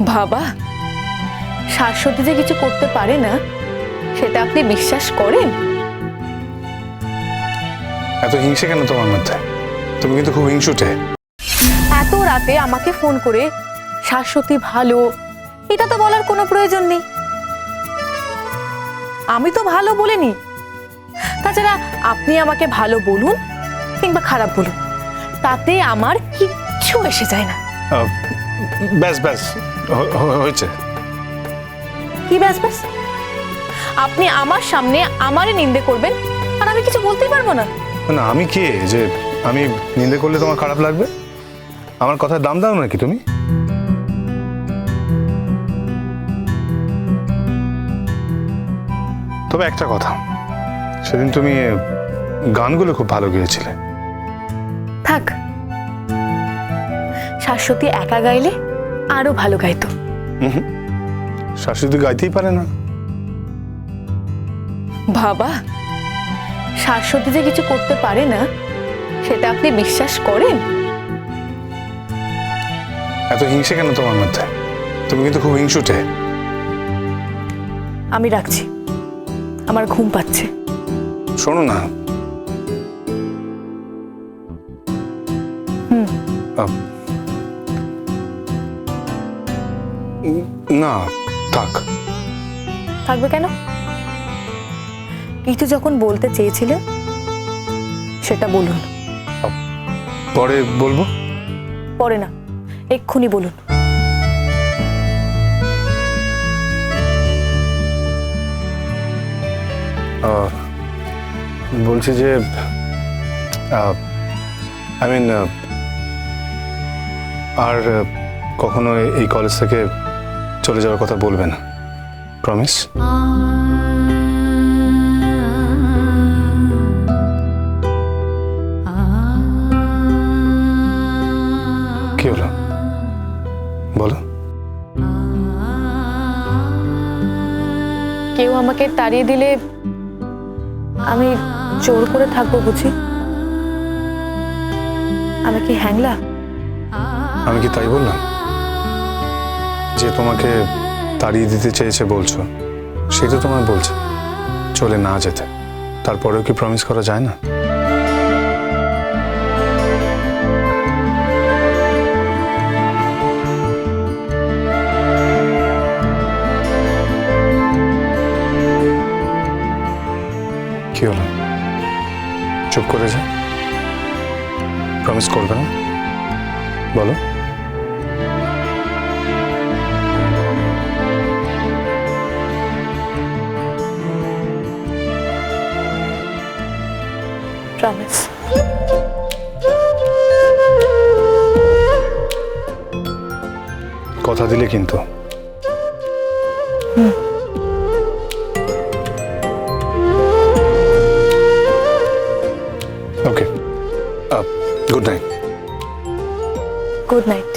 বাবা, শাশ্বতী যে কিছু করতে পারে না সেটা আপনি বিশ্বাস করেন? এত হিংসে কেন তোমার মধ্যে? তুমি কিন্তু খুব হিংসুটে। এত রাতে আমাকে ফোন করে শাশ্বতী ভালো এটা তো বলার কোনো প্রয়োজন নেই। আমি তো ভালো বলিনি। তাছাড়া আপনি আমাকে ভালো বলুন কিংবা খারাপ বলুন, তাতে আমার কিচ্ছু এসে যায় না। ব্যাস ব্যাস, হয়েছে। কি ব্যাস ব্যাস? আপনি আমার সামনে আমারে নিন্দে করবেন আর আমি কিছু বলতেই পারবো না? না, আমি কে যে আমি নিন্দে করলে তোমার খারাপ লাগবে? আমার কথার দাম দাও নাকি তুমি? তবে একটা কথা, সেদিন তুমি গানগুলো খুব ভালো গেয়েছিলে। থাক, শাশ্বতী একা গাইলে আরো ভালো গাইতো। শাশুড়ি গাইতেই পারে না। বাবা, শাশ্বতী যে কিছু করতে পারে না সেটা আপনি বিশ্বাস করেন? এত হিংসে কেন তোমার মধ্যে? তুমি কিন্তু খুব হিংসুটে। আমি রাখছি, আমার ঘুম পাচ্ছে। শোনো না, না থাক। থাকবে কেন? কিছু যখন বলতে চেয়েছিলেন সেটা বলুন। পরে বলবো। পরে না, এক্ষুনি বলুন। বলছি যে আই মিন আর কখনো এই কলেজ থেকে চলে যাওয়ার কথা বলবে না, প্রমিস? কি হলো বলো? কেউ আমাকে তাড়িয়ে দিলে আমি জোর করে থাকবো বুঝি? আমি কি হ্যাংলা? আমি কি তাই বললাম? যে তোমাকে তাড়িয়ে দিতে চেয়েছে বলছো, সে তো তোমায় বলছে চলে না যেতে, তারপরেও কি প্রমিস করা যায় না? কি হলো, চুপ করে যা? প্রমিস করবে না? বলো। প্রমিস। কথা দিলে কিন্তু। ওকে, গুড নাইট। Good night.